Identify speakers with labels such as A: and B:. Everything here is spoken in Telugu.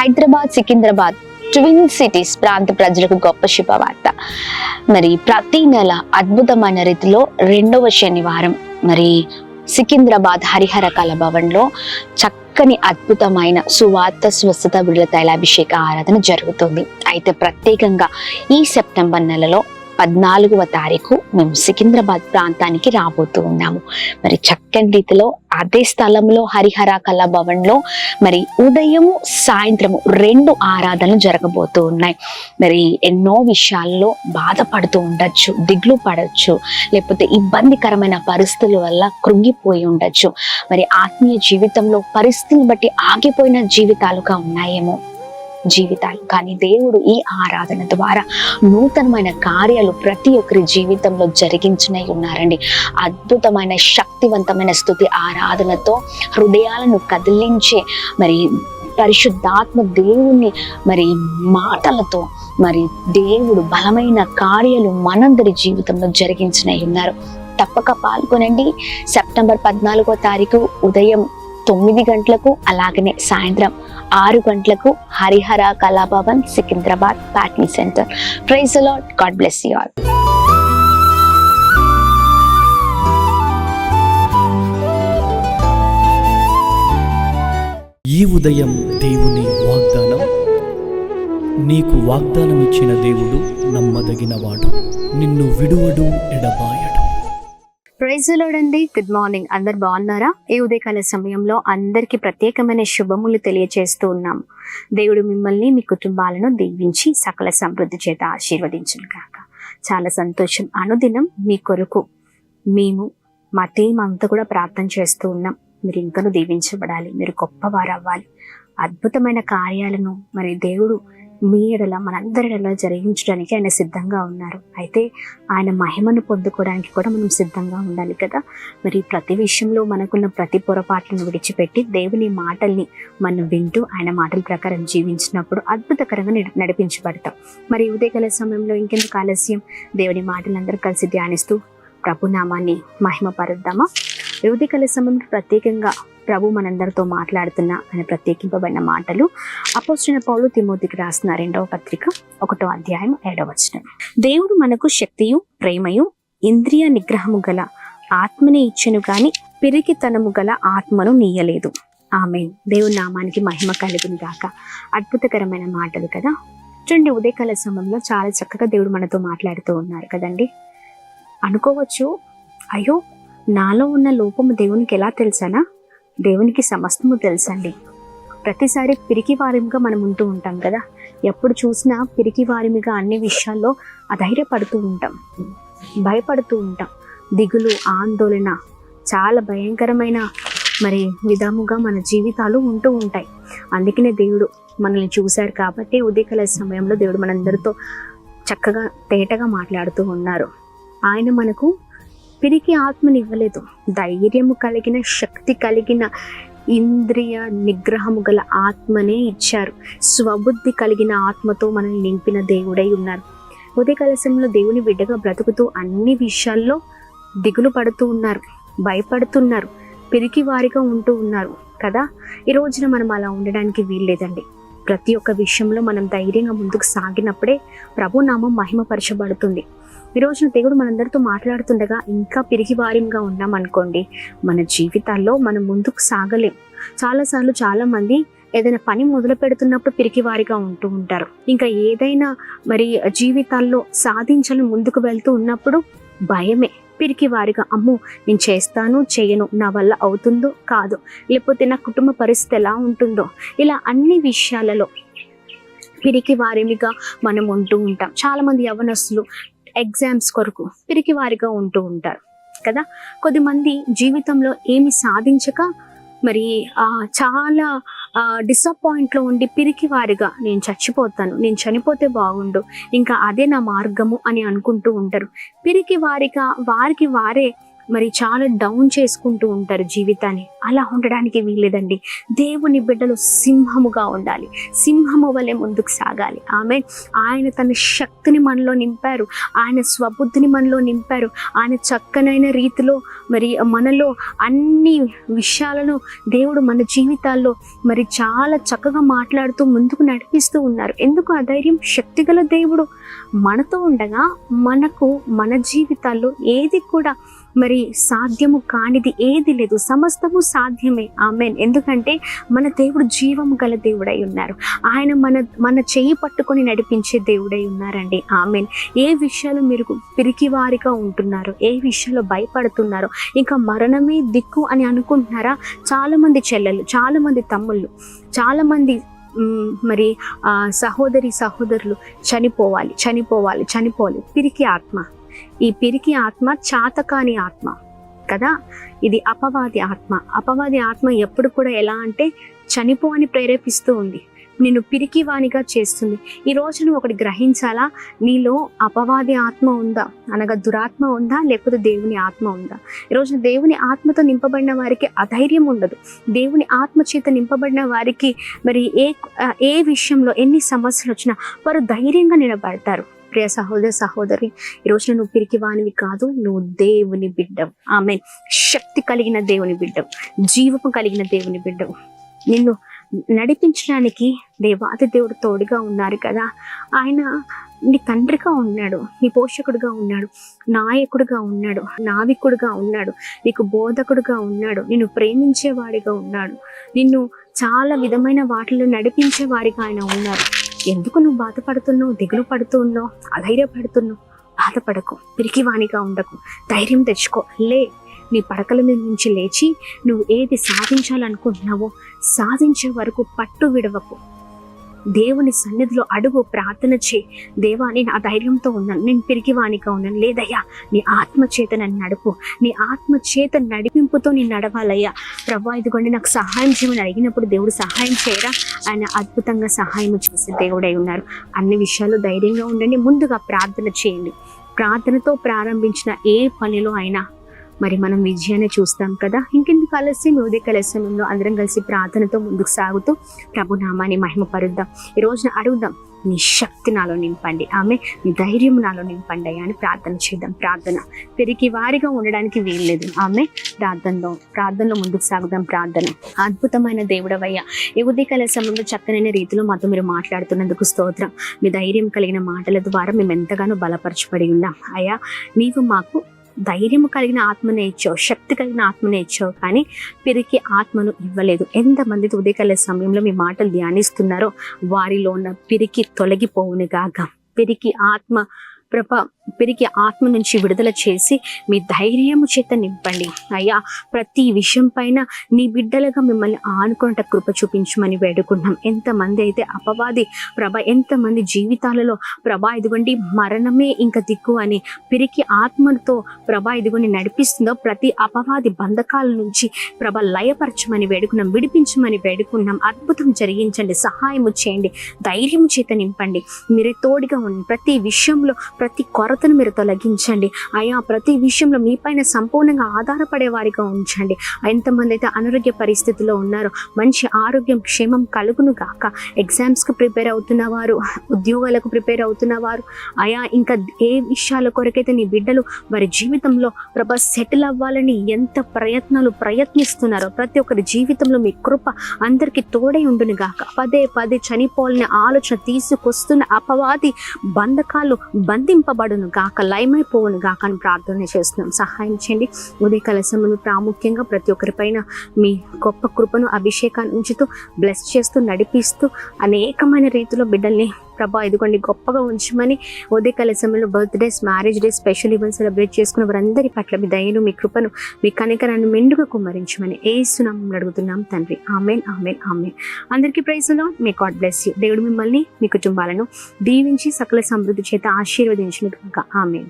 A: హైదరాబాద్, సికింద్రాబాద్ ట్విన్ సిటీస్ ప్రాంత ప్రజలకు గొప్ప శుభవార్త. మరి ప్రతి నెల అద్భుతమైన రీతిలో 2వ శనివారం మరి సికింద్రాబాద్ హరిహర కళాభవన్ లో చక్కని అద్భుతమైన సువార్త స్వస్థత విడుదల తైలాభిషేక ఆరాధన జరుగుతుంది. అయితే ప్రత్యేకంగా ఈ సెప్టెంబర్ నెలలో 14వ తారీఖు మేము సికింద్రాబాద్ ప్రాంతానికి రాబోతూ ఉన్నాము. మరి చక్కని రీతిలో అదే స్థలంలో హరిహర కళాభవన్ లో మరి ఉదయము సాయంత్రము 2 ఆరాధనలు జరగబోతూ ఉన్నాయి. మరి ఎన్నో విషయాల్లో బాధపడుతూ ఉండొచ్చు, దిగులు పడవచ్చు, లేకపోతే ఇబ్బందికరమైన పరిస్థితుల వల్ల కృంగిపోయి ఉండొచ్చు. మరి ఆత్మీయ జీవితంలో పరిస్థితిని బట్టి ఆగిపోయిన జీవితాలుగా ఉన్నాయేమో జీవితాలు. కానీ దేవుడు ఈ ఆరాధన ద్వారా నూతనమైన కార్యాలు ప్రతి ఒక్కరి జీవితంలో జరిగించనే ఉన్నారండి. అద్భుతమైన శక్తివంతమైన స్తుతి ఆరాధనతో హృదయాలను కదిలించే మరి పరిశుద్ధాత్మ దేవుని మరి మాటలతో మరి దేవుడు బలమైన కార్యాలు మనందరి జీవితంలో జరిగించనే ఉన్నారు. తప్పక పాల్గొనండి. సెప్టెంబర్ 14వ తారీఖు ఉదయం 9 గంటలకు, అలాగనే సాయంత్రం 6 గంటలకు Harihara Kalabhavan, Secunderabad Patny centre. Praise the Lord. God bless you all.
B: ఈ ఉదయం దేవుని వాగ్దానం. నీకు వాగ్దానం ఇచ్చిన దేవుడు నమ్మదగినవాడు, నిన్ను విడువడు, ఎడబాయడు.
C: ప్రైజ్ ది లార్డ్ అండి. Good morning. అందరు బాగున్నారా? ఈ ఉదయకాల సమయంలో అందరికీ ప్రత్యేకమైన శుభములు తెలియజేస్తూ ఉన్నాము. దేవుడు మిమ్మల్ని, మీ కుటుంబాలను దీవించి సకల సమృద్ధి చేత ఆశీర్వదించును గాక. చాలా సంతోషం. అనుదినం మీ కొరకు మేము మా టీం అంతా కూడా ప్రార్థన చేస్తూ ఉన్నాం. మీరు ఇంకనూ దీవించబడాలి, మీరు గొప్పవారు అవ్వాలి, అద్భుతమైన కార్యాలను మరి దేవుడు మీ ఎడల మనందరిలో జరిగించడానికి ఆయన సిద్ధంగా ఉన్నారు. అయితే ఆయన మహిమను పొందుకోవడానికి కూడా మనం సిద్ధంగా ఉండాలి కదా. మరి ప్రతి విషయంలో మనకున్న ప్రతి పొరపాట్లను విడిచిపెట్టి దేవుని మాటల్ని మనం వింటూ ఆయన మాటల ప్రకారం జీవించినప్పుడు అద్భుతకరంగా నడిపించబడతాం. మరి ఉదయకాల సమయంలో ఇంకెందుకు ఆలస్యం, దేవుని మాటలందరూ కలిసి ధ్యానిస్తూ ప్రభునామాన్ని మహిమపరుద్దామా? ఉదయకాల సమయంలో ప్రత్యేకంగా ప్రభు మనందరితో మాట్లాడుతున్న ఆయన ప్రత్యేకింపబడిన మాటలు అపోస్తలుడైన పౌలు తిమోతికి రాసిన 2వ పత్రిక 1వ అధ్యాయం 7వ వచనం. దేవుడు మనకు శక్తియు ప్రేమయు ఇంద్రియ నిగ్రహము గల ఆత్మని ఇచ్చెను గాని పిరికితనము గల ఆత్మను నీయలేదు. ఆమేన్. దేవుని నామానికి మహిమ కలుగును గాక. అద్భుతకరమైన మాటలు కదా. చూడండి, ఉదయకాల సమయంలో చాలా చక్కగా దేవుడు మనతో మాట్లాడుతూ ఉన్నారు కదండి. అనుకోవచ్చు, అయ్యో నాలో ఉన్న లోపము దేవునికి ఎలా తెలుసానా? దేవునికి సమస్తము తెలుసండి. ప్రతిసారి పిరికి వారిగా మనం ఉంటూ ఉంటాం కదా. ఎప్పుడు చూసినా పిరికి వారిగా అన్ని విషయాల్లో అధైర్యపడుతూ ఉంటాం, భయపడుతూ ఉంటాం. దిగులు, ఆందోళన, చాలా భయంకరమైన మరి విధముగా మన జీవితాలు ఉంటూ ఉంటాయి. అందుకనే దేవుడు మనల్ని చూశారు కాబట్టి ఉదయకాల సమయంలో దేవుడు మనందరితో చక్కగా తేటగా మాట్లాడుతూ ఉన్నారు. ఆయన మనకు పిరికి ఆత్మని ఇవ్వలేదు, ధైర్యము కలిగిన, శక్తి కలిగిన, ఇంద్రియ నిగ్రహము గల ఆత్మనే ఇచ్చారు. స్వబుద్ధి కలిగిన ఆత్మతో మనల్ని నింపిన దేవుడై ఉన్నారు. ఉదయకాల సమయంలో దేవుని బిడ్డగా బ్రతుకుతూ అన్ని విషయాల్లో దిగులు పడుతూ ఉన్నారు, భయపడుతున్నారు, పిరికి వారిగా ఉంటూ ఉన్నారు కదా. ఈ రోజున మనం అలా ఉండడానికి వీల్లేదండి. ప్రతి ఒక్క విషయంలో మనం ధైర్యంగా ముందుకు సాగినప్పుడే ప్రభు నామం మహిమపరచబడుతుంది. ఈ రోజున దేవుడు మనందరితో మాట్లాడుతుండగా ఇంకా పిరికి వారిగా ఉన్నాం అనుకోండి, మన జీవితాల్లో మనం ముందుకు సాగలేం. చాలాసార్లు చాలా మంది ఏదైనా పని మొదలు పెడుతున్నప్పుడు పిరికి వారిగా ఉంటూ ఉంటారు. ఇంకా ఏదైనా మరి జీవితాల్లో సాధించాలని ముందుకు వెళ్తూ ఉన్నప్పుడు భయమే, పిరికి వారిగా, అమ్మో నేను చేస్తాను, చేయను, నా వల్ల అవుతుందో కాదు, లేకపోతే నా కుటుంబ పరిస్థితి ఎలా ఉంటుందో, ఇలా అన్ని విషయాలలో పిరికి వారిగా మనం ఉంటూ ఉంటాం. చాలామంది యవ్వనస్తులు ఎగ్జామ్స్ కొరకు పిరికి వారిగా ఉంటూ ఉంటారు కదా. కొద్దిమంది జీవితంలో ఏమి సాధించక మరి చాలా డిసప్పాయింట్లో ఉండి పిరికి వారిగా, నేను చచ్చిపోతాను, నేను చనిపోతే బాగుండు, ఇంకా అదే నా మార్గము అని అనుకుంటూ ఉంటారు. పిరికి వారిగా వారికి వారే మరి చాలా డౌన్ చేసుకుంటూ ఉంటారు జీవితాన్ని. అలా ఉండడానికి వీల్లేదండి. దేవుని బిడ్డలు సింహముగా ఉండాలి, సింహము వలె ముందుకు సాగాలి. ఆయన తన శక్తిని మనలో నింపారు, ఆయన స్వబుద్ధిని మనలో నింపారు. ఆయన చక్కనైన రీతిలో మరి మనలో అన్ని విషయాలను దేవుడు మన జీవితాల్లో మరి చాలా చక్కగా మాట్లాడుతూ ముందుకు నడిపిస్తూ ఉన్నారు. ఎందుకు ఆ ధైర్యం? శక్తిగల దేవుడు మనతో ఉండగా మనకు మన జీవితాల్లో ఏది కూడా మరి సాధ్యము కానిది ఏది లేదు, సమస్తము సాధ్యమే. ఆమేన్. ఎందుకంటే మన దేవుడు జీవము గల దేవుడై ఉన్నారు. ఆయన మన చెయ్యి పట్టుకొని నడిపించే దేవుడై ఉన్నారండి. ఆమేన్. ఏ విషయాలు మీరు పిరికివారిగా ఉంటున్నారో, ఏ విషయాల్లో భయపడుతున్నారో, ఇంకా మరణమే దిక్కు అని అనుకుంటున్నారా? చాలా మంది చెల్లెలు, చాలా మంది తమ్ముళ్ళు, చాలా మంది మరి సహోదరులు చనిపోవాలి. పిరికి ఆత్మ, ఈ పిరికి ఆత్మ చాతకాని ఆత్మ కదా, ఇది అపవాది ఆత్మ. అపవాది ఆత్మ ఎప్పుడు కూడా ఎలా అంటే చనిపో అని ప్రేరేపిస్తూ ఉంది, నిన్ను పిరికివానిగా చేస్తుంది. ఈ రోజు నువ్వు ఒకటి గ్రహించాలా, నీలో అపవాది ఆత్మ ఉందా, అనగా దురాత్మ ఉందా, లేకపోతే దేవుని ఆత్మ ఉందా? ఈరోజు దేవుని ఆత్మతో నింపబడిన వారికి అధైర్యం ఉండదు. దేవుని ఆత్మ చేత నింపబడిన వారికి మరి ఏ విషయంలో ఎన్ని సమస్యలు వచ్చినా వారు ధైర్యంగా నిలబడతారు. ప్రియ సహోదరి, ఈరోజు నువ్వు పిరికివానివి కాదు, నువ్వు దేవుని బిడ్డవు. ఆమేన్. శక్తి కలిగిన దేవుని బిడ్డవు, జీవము కలిగిన దేవుని బిడ్డవు. నిన్ను నడిపించడానికి దేవాది దేవుడు తోడుగా ఉన్నారు కదా. ఆయన నీ తండ్రిగా ఉన్నాడు, నీ పోషకుడుగా ఉన్నాడు, నాయకుడుగా ఉన్నాడు, నావికుడుగా ఉన్నాడు, నీకు బోధకుడుగా ఉన్నాడు, నిన్ను ప్రేమించేవాడిగా ఉన్నాడు, నిన్ను చాలా విధమైన వాటిలో నడిపించేవాడిగా ఆయన ఉన్నారు. ఎందుకు నువ్వు బాధపడుతున్నావు, దిగులు పడుతున్నావు, అధైర్యపడుతున్నావు? బాధపడకు, పిరికివాణిగా ఉండకు, ధైర్యం తెచ్చుకో. నీ పడకల మీద నుంచి లేచి నువ్వు ఏది సాధించాలనుకుంటున్నావో సాధించే వరకు పట్టు విడవకు. దేవుని సన్నిధిలో అడుగు, ప్రార్థన చేయి. దేవా, నేను ఆ ధైర్యంతో ఉన్నాను, నేను పిరికివానిగా ఉన్నాను. లేదయ్యా, నీ ఆత్మ చేత నన్ను నడుపు, నీ ఆత్మ చేత నడిపింపుతో నేను నడవాలయ్యా. ప్రభా, ఇదిగోండి నాకు సహాయం చేయమని అడిగినప్పుడు దేవుడు సహాయం చేయరా? ఆయన అద్భుతంగా సహాయం చేసే దేవుడై ఉన్నారు. అన్ని విషయాలు ధైర్యంగా ఉండండి. ముందుగా ప్రార్థన చేయండి. ప్రార్థనతో ప్రారంభించిన ఏ పనిలో అయినా మరి మనం విజయాన్ని చూస్తాం కదా. ఇంకెందుకు ఆలస్యం? ఉదయకాల సమయంలో అందరం కలిసి ప్రార్థనతో ముందుకు సాగుతూ ప్రభు నామాన్ని మహిమపరుద్దాం. ఈ రోజున అడుగుదాం, నీ శక్తి నాలో నింపండి, నీ ధైర్యం నాలో నింపండి అయ్యా అని ప్రార్థన చేద్దాం. ప్రార్థన పెరిగి వారిగా ఉండడానికి వీల్లేదు. ప్రార్థనలో ముందుకు సాగుదాం. ప్రార్థన. అద్భుతమైన దేవుడవయ్యా, ఈ ఉదయకాల సమయంలో చక్కనైన రీతిలో మాతో మీరు మాట్లాడుతున్నందుకు స్తోత్రం. మీ ధైర్యం కలిగిన మాటల ద్వారా మేము ఎంతగానో బలపరచబడి ఉన్నాం అయ్యా. నీవు మాకు ధైర్యము కలిగిన ఆత్మనే ఇచ్చావు, శక్తి కలిగిన ఆత్మనే ఇచ్చావు, కానీ పిరికి ఆత్మను ఇవ్వలేదు. ఎంతమంది ఉదయకాల సమయంలో మీ మాటలు ధ్యానిస్తున్నారో వారిలో ఉన్న పిరికి తొలగిపోవును గాక. పిరికి ఆత్మ నుంచి విడుదల చేసి మీ ధైర్యము చేత నింపండి అయ్యా. ప్రతి విషయం పైన నీ బిడ్డలుగా మిమ్మల్ని ఆనుకున్నట కృప చూపించమని వేడుకుంటున్నాం. ఎంతమంది అయితే అపవాది ఎంతమంది జీవితాలలో ఇదిగోండి మరణమే ఇంకా దిక్కు అని పిరికి ఆత్మతో ఇదిగోండి నడిపిస్తుందో ప్రతి అపవాది బంధకాల నుంచి లయపరచమని వేడుకున్నాం, విడిపించమని వేడుకున్నాం. అద్భుతం జరిగించండి, సహాయము చేయండి, ధైర్యము చేత నింపండి. మీరే తోడుగా ఉండండి. ప్రతి విషయంలో ప్రతి కొరతను మీరు తొలగించండి అయ్యా. ప్రతి విషయంలో మీ పైన సంపూర్ణంగా ఆధారపడే వారిగా ఉంచండి. ఎంతమంది అయితే అనారోగ్య పరిస్థితిలో ఉన్నారో మంచి ఆరోగ్యం క్షేమం కలుగును గాక. ఎగ్జామ్స్కి ప్రిపేర్ అవుతున్నవారు, ఉద్యోగాలకు ప్రిపేర్ అవుతున్నవారు అయ్యా, ఇంకా ఏ విషయాల కొరకైతే నీ బిడ్డలు వారి జీవితంలో సెటిల్ అవ్వాలని ఎంత ప్రయత్నిస్తున్నారో ప్రతి ఒక్కరి జీవితంలో మీ కృప అందరికీ తోడై ఉండును గాక. పదే చనిపోవాలని ఆలోచన తీసుకొస్తున్న అపవాది బంధకాలు బంధింపబడును గాక, లయమైపోవును గాక అని ప్రార్థన చేస్తున్నాం. సహాయం చేయండి. ఉదయకాల సమయంలో ప్రాముఖ్యంగా ప్రతి ఒక్కరి పైన మీ గొప్ప కృపను అభిషేకాన్ని ఉంచుతూ బ్లెస్ చేస్తూ నడిపిస్తూ అనేకమైన రీతిలో బిడ్డల్ని ఇదిగోండి గొప్పగా ఉంచమని ఉదయకాల సమయంలో birthdays, marriage days, special events celebrate చేసుకున్న వారందరి పట్ల మీ దయను, మీ కృపను, మీ కనికరాన్ని మెండుగా కుమ్మరించమని యేసు నామములో అడుగుతున్నాం తండ్రి. ఆమేన్, ఆమేన్, ఆమేన్. అందరికీ praise the Lord. May God bless you. దేవుడు మిమ్మల్ని, మీ కుటుంబాలను దీవించి సకల సమృద్ధి చేత ఆశీర్వదించును గాక. ఆమేన్.